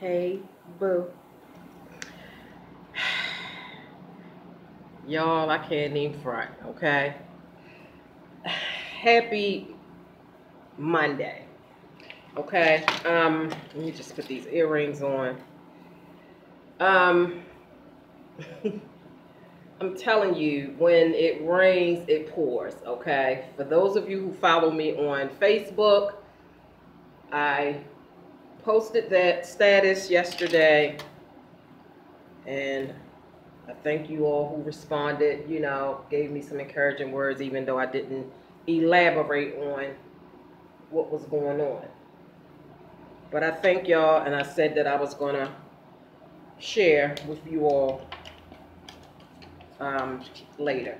Hey, boo. Y'all, I can't even front, okay? Happy Monday, okay? Let me just put these earrings on. I'm telling you, when it rains, it pours, okay? For those of you who follow me on Facebook, I posted that status yesterday, and I thank you all who responded, gave me some encouraging words, even though I didn't elaborate on what was going on. But I thank y'all, and I said that I was going to share with you all later.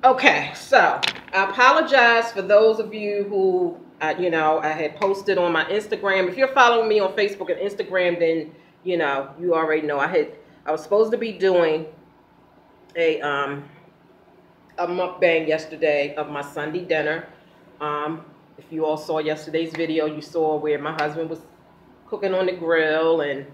Okay, so I apologize for those of you who, I had posted on my Instagram. If you're following me on Facebook and Instagram, then, you already know I was supposed to be doing a mukbang yesterday of my Sunday dinner. If you all saw yesterday's video, you saw where my husband was cooking on the grill, and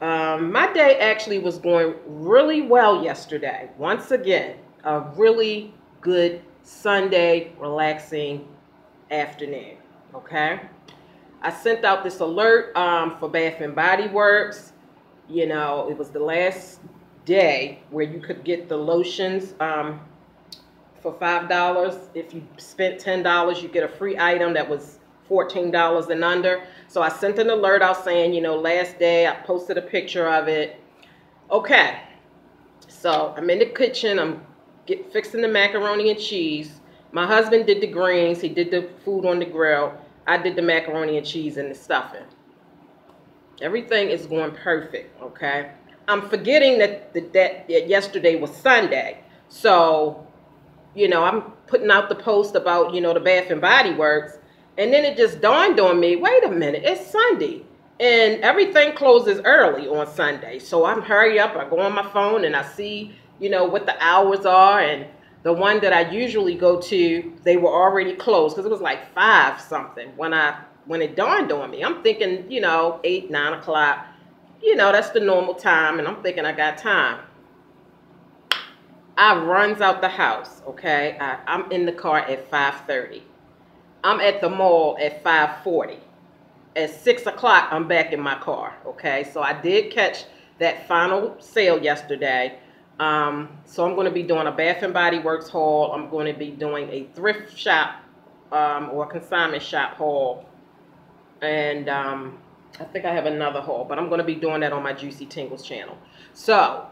my day actually was going really well yesterday. Once again, a really good Sunday relaxing afternoon, okay? I sent out this alert for Bath and Body Works. It was the last day where you could get the lotions for $5. If you spent $10, you get a free item that was $14 and under. So I sent an alert out saying, last day. I posted a picture of it. Okay, so I'm in the kitchen. I'm fixing the macaroni and cheese. My husband did the greens. He did the food on the grill. I did the macaroni and cheese and the stuffing. Everything is going perfect, okay? I'm forgetting that yesterday was Sunday. So, I'm putting out the post about, the Bath and Body Works. And then it just dawned on me, wait a minute, it's Sunday. And everything closes early on Sunday. So I'm hurry up, I go on my phone and I see, what the hours are. And the one that I usually go to, they were already closed because it was like 5 something when it dawned on me. I'm thinking, 8, 9 o'clock, that's the normal time. And I'm thinking I got time. I runs out the house, okay? I'm in the car at 5:30. I'm at the mall at 5:40. At 6 o'clock, I'm back in my car, okay? So I did catch that final sale yesterday. So I'm going to be doing a Bath and Body Works haul. I'm going to be doing a thrift shop or consignment shop haul. And I think I have another haul, but I'm going to be doing that on my Juicy Tingles channel. So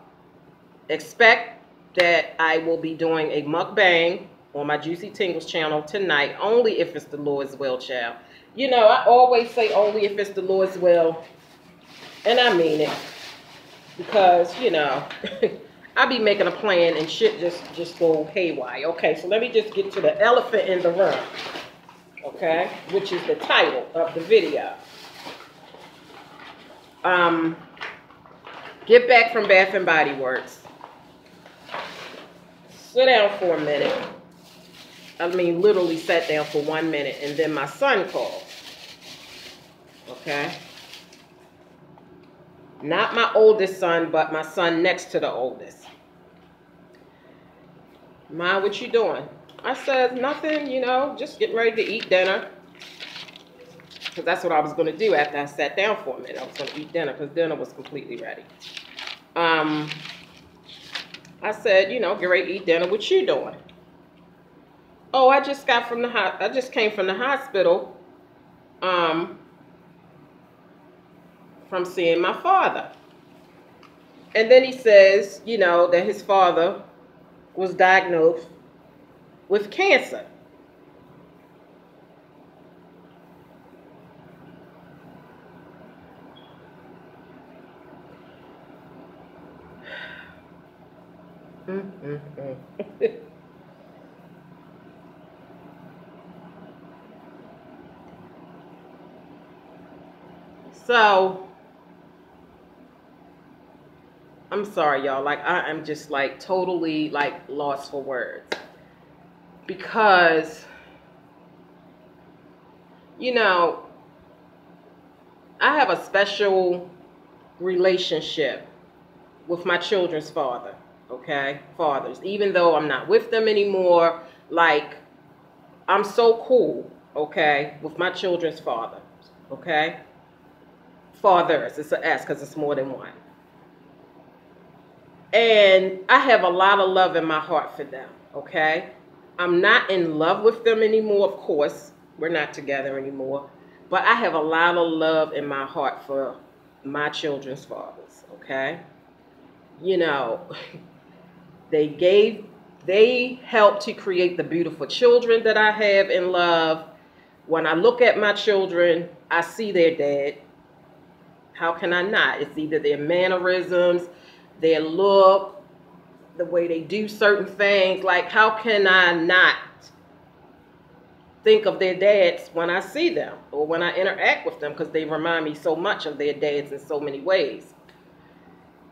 expect that I will be doing a mukbang on my Juicy Tingles channel tonight, only if it's the Lord's will, child. I always say only if it's the Lord's will, and I mean it, because, I be making a plan and shit just go haywire. Okay, so let me just get to the elephant in the room, okay, which is the title of the video. Get back from Bath and Body Works. Sit down for a minute. I mean, literally sat down for 1 minute, and then my son called. Okay? Not my oldest son, but my son next to the oldest. Ma, what you doing? I said, nothing, just getting ready to eat dinner. Because that's what I was going to do after I sat down for a minute. I was going to eat dinner because dinner was completely ready. I said, get ready to eat dinner. What you doing? Oh, I just came from the hospital from seeing my father. And then he says, that his father was diagnosed with cancer. So, I'm sorry, y'all. Like, I am just, like, totally, like, lost for words. Because, I have a special relationship with my children's father, okay? Fathers. Even though I'm not with them anymore, like, I'm so cool, okay, with my children's father, okay? Fathers, it's an S because it's more than one. And I have a lot of love in my heart for them, okay? I'm not in love with them anymore, of course. We're not together anymore. But I have a lot of love in my heart for my children's fathers, okay? You know, they helped to create the beautiful children that I have in love. When I look at my children, I see their dad. How can I not? It's either their mannerisms, their look, the way they do certain things. Like, how can I not think of their dads when I see them or when I interact with them, because they remind me so much of their dads in so many ways.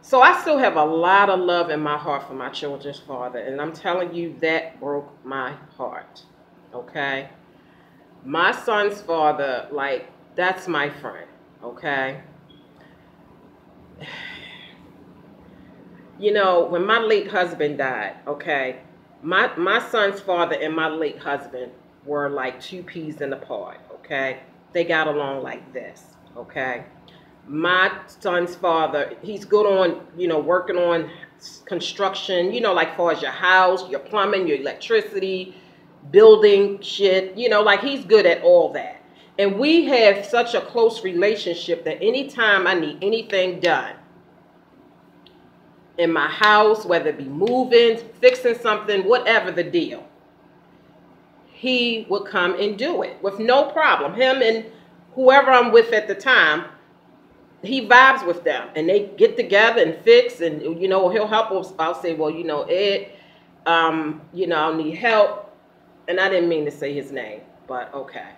So I still have a lot of love in my heart for my children's father, and I'm telling you, that broke my heart, okay? My son's father, like, that's my friend, okay? You know, when my late husband died, okay, my son's father and my late husband were like two peas in a pod, okay? They got along like this, okay? My son's father, he's good on, you know, working on construction, you know, like far as your house, your plumbing, your electricity, building shit, you know, like he's good at all that. And we have such a close relationship that anytime I need anything done in my house, whether it be moving, fixing something, whatever the deal, he would come and do it with no problem. Him and whoever I'm with at the time, he vibes with them, and they get together and fix, and, you know, he'll help us. I'll say, well, you know, Ed, you know, I need help. And I didn't mean to say his name, but okay.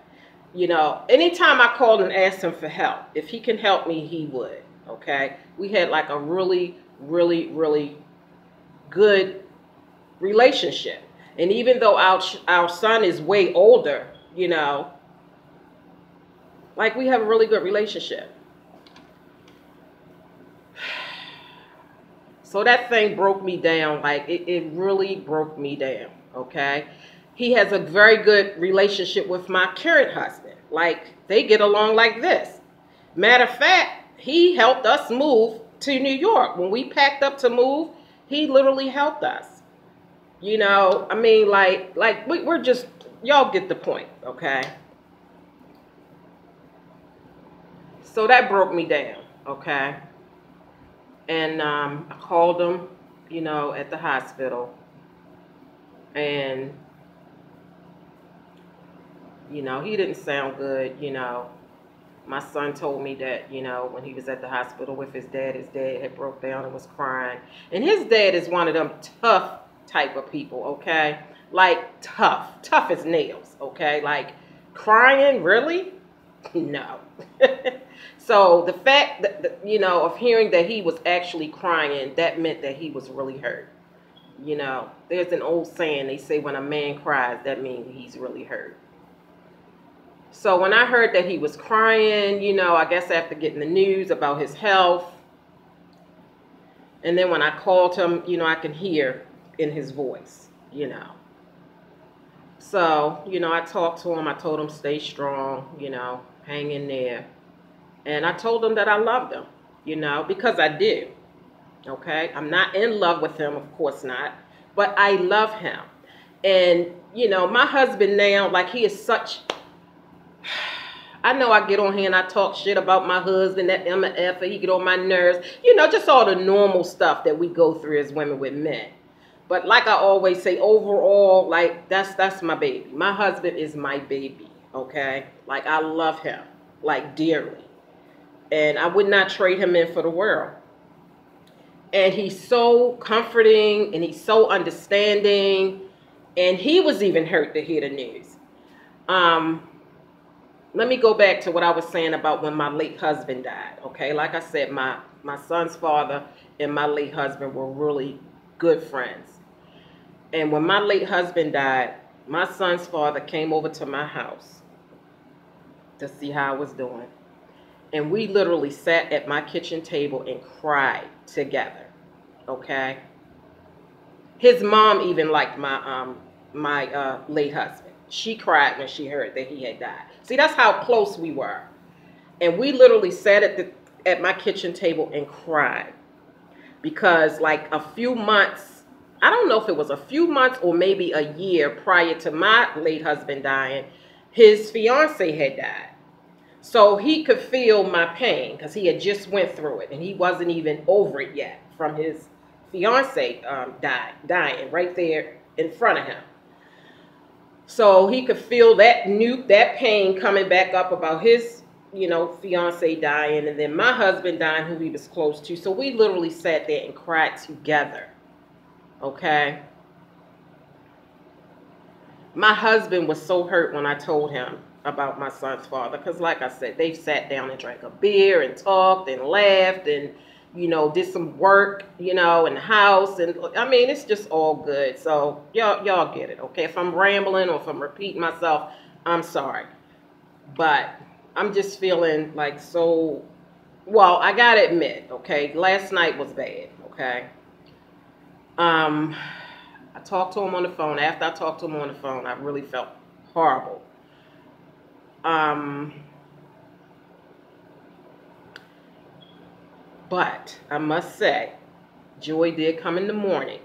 You know, anytime I called and asked him for help, if he can help me, he would, okay? We had like a really, really, really good relationship. And even though our son is way older, you know, like we have a really good relationship. So that thing broke me down. Like, it really broke me down, okay? He has a very good relationship with my current husband. Like, they get along like this. Matter of fact, he helped us move to New York. When we packed up to move, he literally helped us. You know, I mean, like we're just, y'all get the point, okay? So that broke me down, okay? And I called him, you know, at the hospital. And, you know, he didn't sound good, you know. My son told me that, you know, when he was at the hospital with his dad had broke down and was crying. And his dad is one of them tough type of people, okay? Like, tough as nails, okay? Like, crying, really? No. So the fact that, you know, of hearing that he was actually crying, that meant that he was really hurt. You know, there's an old saying, they say when a man cries, that means he's really hurt. So when I heard that he was crying, you know, I guess after getting the news about his health, and then when I called him, you know, I can hear in his voice, you know. So, you know, I talked to him. I told him, stay strong, you know, hang in there. And I told him that I loved him, you know, because I do, okay? I'm not in love with him, of course not, but I love him. And, you know, my husband now, like, he is such, I know I get on here and I talk shit about my husband, that MF, he get on my nerves, you know, just all the normal stuff that we go through as women with men. But like I always say, overall, like, that's my baby. My husband is my baby, okay? Like, I love him, like, dearly. And I would not trade him in for the world. And he's so comforting, and he's so understanding. And he was even hurt to hear the news. Let me go back to what I was saying about when my late husband died, okay? Like I said, my son's father and my late husband were really good friends. And when my late husband died, my son's father came over to my house to see how I was doing. And we literally sat at my kitchen table and cried together, okay? His mom even liked my late husband. She cried when she heard that he had died. See, that's how close we were. And we literally sat at my kitchen table and cried. Because like a few months, I don't know if it was a few months or maybe a year prior to my late husband dying, his fiance had died. So he could feel my pain because he had just went through it and he wasn't even over it yet from his fiance dying right there in front of him. So he could feel that pain coming back up about his, fiance dying, and then my husband dying, who he was close to. So we literally sat there and cried together. Okay. My husband was so hurt when I told him about my son's father, because like I said, they sat down and drank a beer and talked and laughed and, did some work, in the house. And I mean, it's just all good. So y'all get it. Okay. If I'm rambling or if I'm repeating myself, I'm sorry. But I'm just feeling like well, I got to admit, okay, last night was bad. Okay. I talked to him on the phone. After I talked to him on the phone, I really felt horrible. But I must say, joy did come in the morning,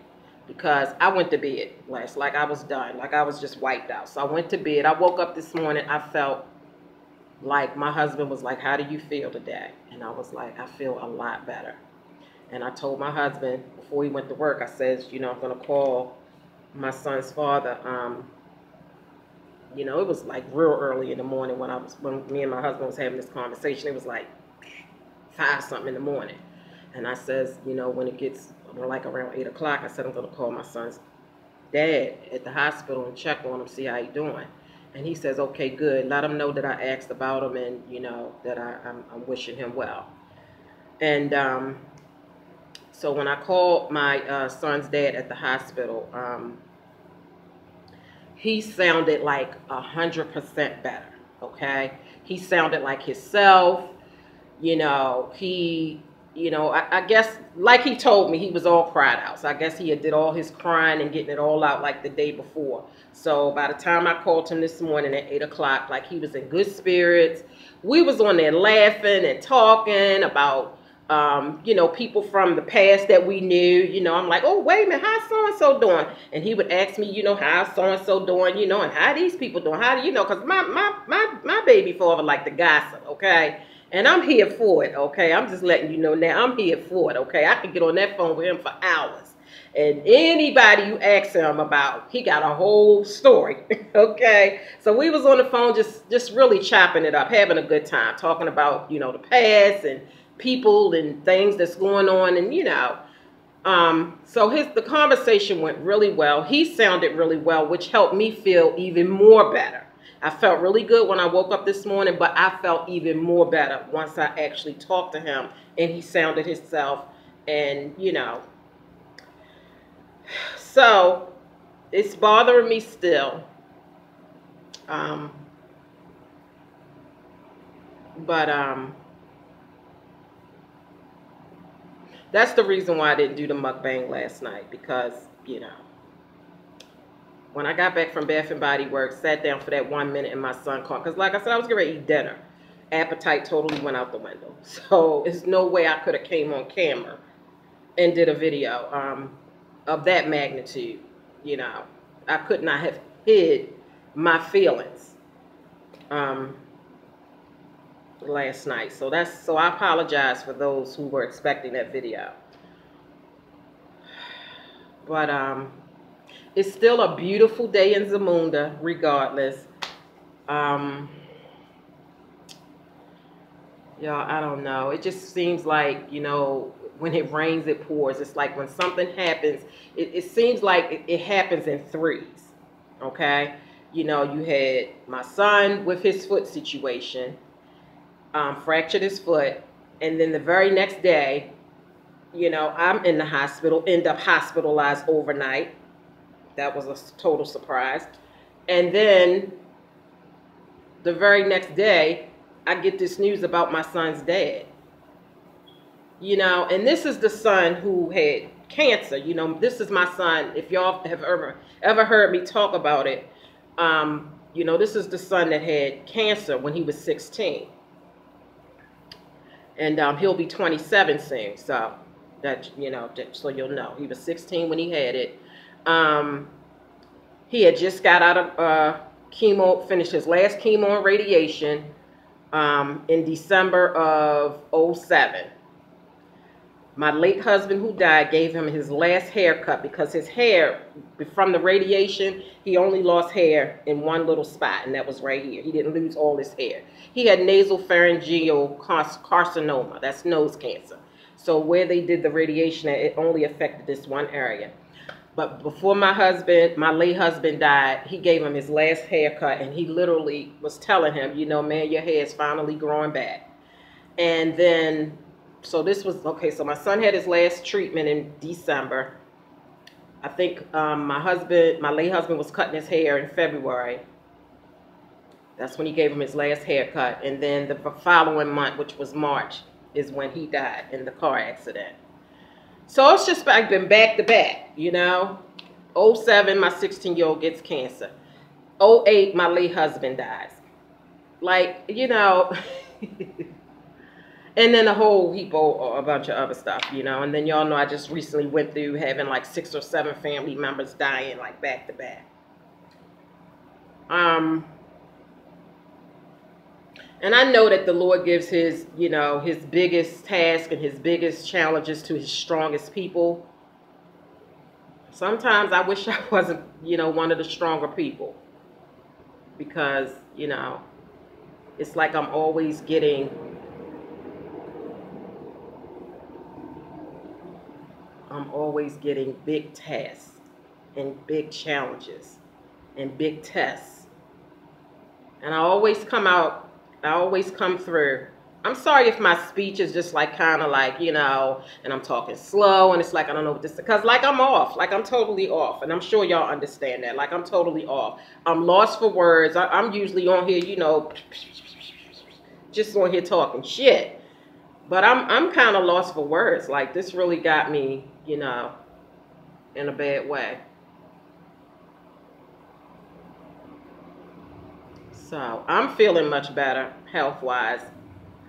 because I went to bed like I was done, like I was just wiped out. So I went to bed. I woke up this morning. I felt like my husband was like, "How do you feel today?" And I was like, "I feel a lot better." And I told my husband before he went to work, I said, I'm going to call my son's father. It was like real early in the morning when me and my husband was having this conversation. It was like 5 something in the morning. And I says, when it gets like around 8 o'clock, I said, I'm going to call my son's dad at the hospital and check on him, see how he's doing. And he says, okay, good. Let him know that I asked about him and, that I'm wishing him well. And so when I called my son's dad at the hospital, he sounded like 100% better, okay? He sounded like himself. I guess, like he told me, he was all cried out. So I guess he had did all his crying and getting it all out like the day before. So by the time I called him this morning at 8 o'clock, like he was in good spirits. We was on there laughing and talking about, people from the past that we knew. I'm like, oh, wait a minute, how's so-and-so doing? And he would ask me, how's so-and-so doing, and how these people doing? How do you know? Because my baby father liked to gossip, okay? And I'm here for it, okay? I'm just letting you know now, I'm here for it, okay? I could get on that phone with him for hours. And anybody you ask him about, he got a whole story, okay? So we was on the phone just really chopping it up, having a good time, talking about, the past and people and things that's going on. And, so the conversation went really well. He sounded really well, which helped me feel even more better. I felt really good when I woke up this morning, but I felt even more better once I actually talked to him and he sounded himself. And, so it's bothering me still. That's the reason why I didn't do the mukbang last night, because, when I got back from Bath and Body Works, sat down for that 1 minute and my son called. Because like I said, I was getting ready to eat dinner. Appetite totally went out the window. So there's no way I could have came on camera and did a video of that magnitude. I could not have hid my feelings last night. So I apologize for those who were expecting that video. But it's still a beautiful day in Zamunda, regardless. Y'all, I don't know. It just seems like, when it rains, it pours. It's like when something happens, it seems like it happens in threes, okay? You had my son with his foot situation, fractured his foot, and then the very next day, I'm in the hospital, end up hospitalized overnight. That was a total surprise. And then the very next day, I get this news about my son's dad. You know, and this is the son who had cancer. You know, this is my son. If y'all have ever heard me talk about it, you know, this is the son that had cancer when he was 16. And he'll be 27 soon. So that, you know, so you'll know. He was 16 when he had it. He had just got out of chemo, finished his last chemo and radiation in December of '07. My late husband who died gave him his last haircut because his hair, from the radiation, he only lost hair in one little spot, and that was right here. He didn't lose all his hair. He had nasopharyngeal carcinoma. That's nose cancer. So where they did the radiation, it only affected this one area. But before my late husband died, he gave him his last haircut, and he literally was telling him, you know, man, your hair is finally growing back. And then, so this was, okay, so my son had his last treatment in December. I think my late husband was cutting his hair in February. That's when he gave him his last haircut. And then the following month, which was March, is when he died in the car accident. So it's just been back to back, you know. '07, my 16-year-old gets cancer. '08, my late husband dies. Like, you know, and then a whole heap of a bunch of other stuff, you know. And then y'all know I just recently went through having like 6 or 7 family members dying like back to back. And I know that the Lord gives his, you know, his biggest task and his biggest challenges to his strongest people. Sometimes I wish I wasn't, you know, one of the stronger people. Because, you know, it's like I'm always getting big tasks and big challenges and big tests. And I always come through. I'm sorry if my speech is just like kind of like, you know, and I'm talking slow and it's like I don't know what this is, because like I'm off, like I'm totally off, and I'm sure y'all understand that. Like I'm totally off. I'm lost for words. I'm usually on here, you know, just on here talking shit. But I'm kind of lost for words. Like this really got me, you know, in a bad way. So I'm feeling much better health-wise.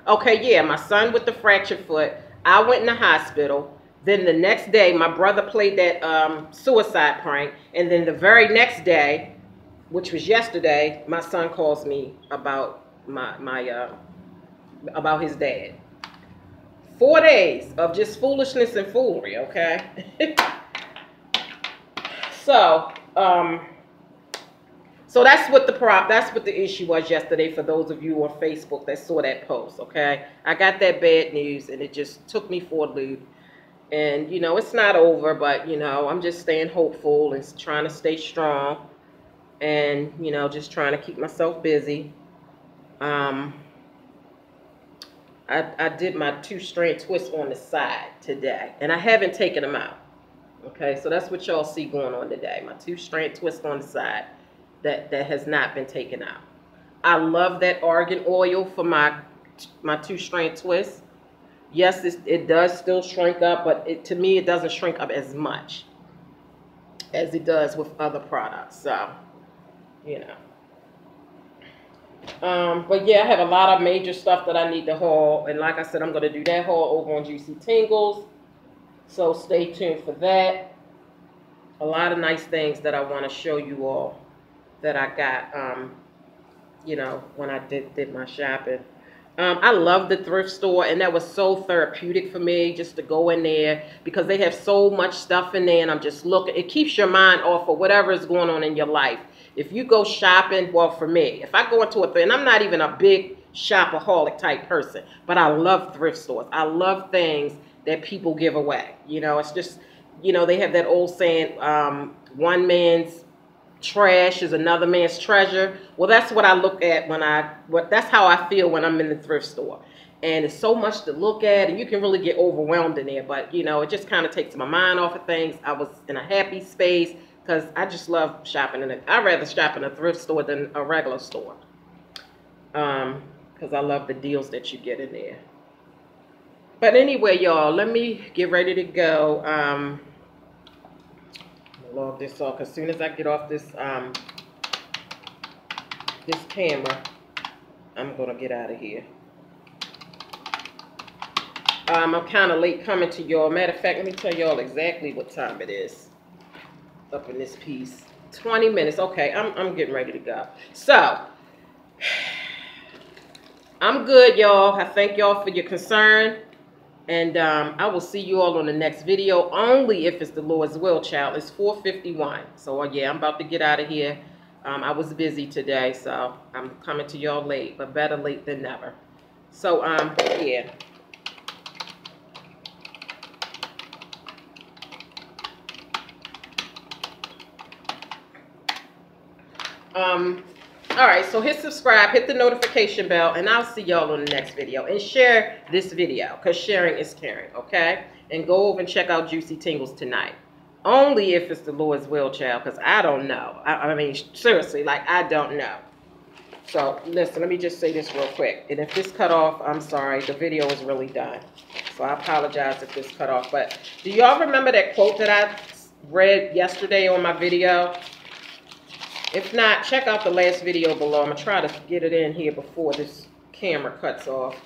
Okay, yeah, my son with the fractured foot, I went in the hospital. Then the next day, my brother played that suicide prank. And then the very next day, which was yesterday, my son calls me about about his dad. 4 days of just foolishness and foolery, okay? So, so that's what the issue was yesterday for those of you on Facebook that saw that post, okay? I got that bad news and it just took me for a loop. And, you know, it's not over, but, you know, I'm just staying hopeful and trying to stay strong and, you know, just trying to keep myself busy. I did my 2-strand twist on the side today, and I haven't taken them out. Okay, so that's what y'all see going on today. My 2-strand twist on the side that has not been taken out. I love that argan oil for my 2-strand twist. Yes, it does still shrink up, but to me, it doesn't shrink up as much as it does with other products. So, you know. But yeah, I have a lot of major stuff that I need to haul. And like I said, I'm going to do that haul over on Juicy Tingles. So stay tuned for that. A lot of nice things that I want to show you all that I got, you know, when I did my shopping. I love the thrift store, and that was so therapeutic for me just to go in there because they have so much stuff in there, and I'm just looking. It keeps your mind off of whatever is going on in your life. If you go shopping, well, for me, if I go into a thing, and I'm not even a big shopaholic type person, but I love thrift stores. I love things that people give away. You know, it's just, you know, they have that old saying, one man's trash is another man's treasure. Well, that's what I look at that's how I feel when I'm in the thrift store. And it's so much to look at, and you can really get overwhelmed in there. But, you know, it just kind of takes my mind off of things. I was in a happy space because I just love shopping. I'd rather shop in a thrift store than a regular store. because I love the deals that you get in there. But anyway, y'all, let me get ready to go. Log this off. As soon as I get off this this camera, I'm gonna get out of here. I'm kind of late coming to y'all. Matter of fact, let me tell y'all exactly what time it is up in this piece. 20 minutes. Okay, I'm getting ready to go. So I'm good, y'all. I thank y'all for your concern. And I will see you all on the next video, only if it's the Lord's will, child. It's 4:51. So, yeah, I'm about to get out of here. I was busy today, so I'm coming to y'all late, but better late than never. So, yeah. All right, so hit subscribe, hit the notification bell, and I'll see y'all on the next video. And share this video, because sharing is caring, okay? And go over and check out Juicy Tingles tonight. Only if it's the Lord's will, child, because I don't know. I mean, seriously, like, I don't know. So, listen, let me just say this real quick. And if this cut off, I'm sorry. The video is really done. So, I apologize if this cut off. But do y'all remember that quote that I read yesterday on my video? If not, check out the last video below. I'm going to try to get it in here before this camera cuts off.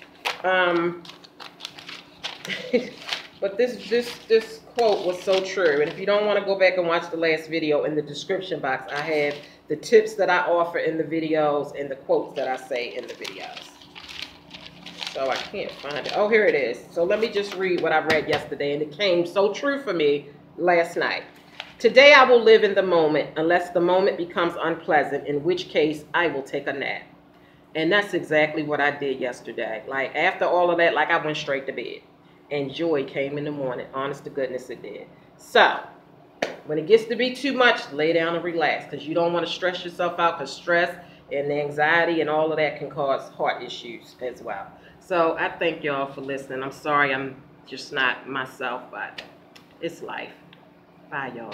But this quote was so true. And if you don't want to go back and watch the last video, in the description box, I have the tips that I offer in the videos and the quotes that I say in the videos. So I can't find it. Oh, here it is. So let me just read what I read yesterday. And it came so true for me last night. Today I will live in the moment unless the moment becomes unpleasant, in which case I will take a nap. And that's exactly what I did yesterday. Like, after all of that, like, I went straight to bed. And joy came in the morning. Honest to goodness, it did. So, when it gets to be too much, lay down and relax. Because you don't want to stress yourself out. Because stress and anxiety and all of that can cause heart issues as well. So, I thank y'all for listening. I'm sorry I'm just not myself, but it's life. Bye, y'all.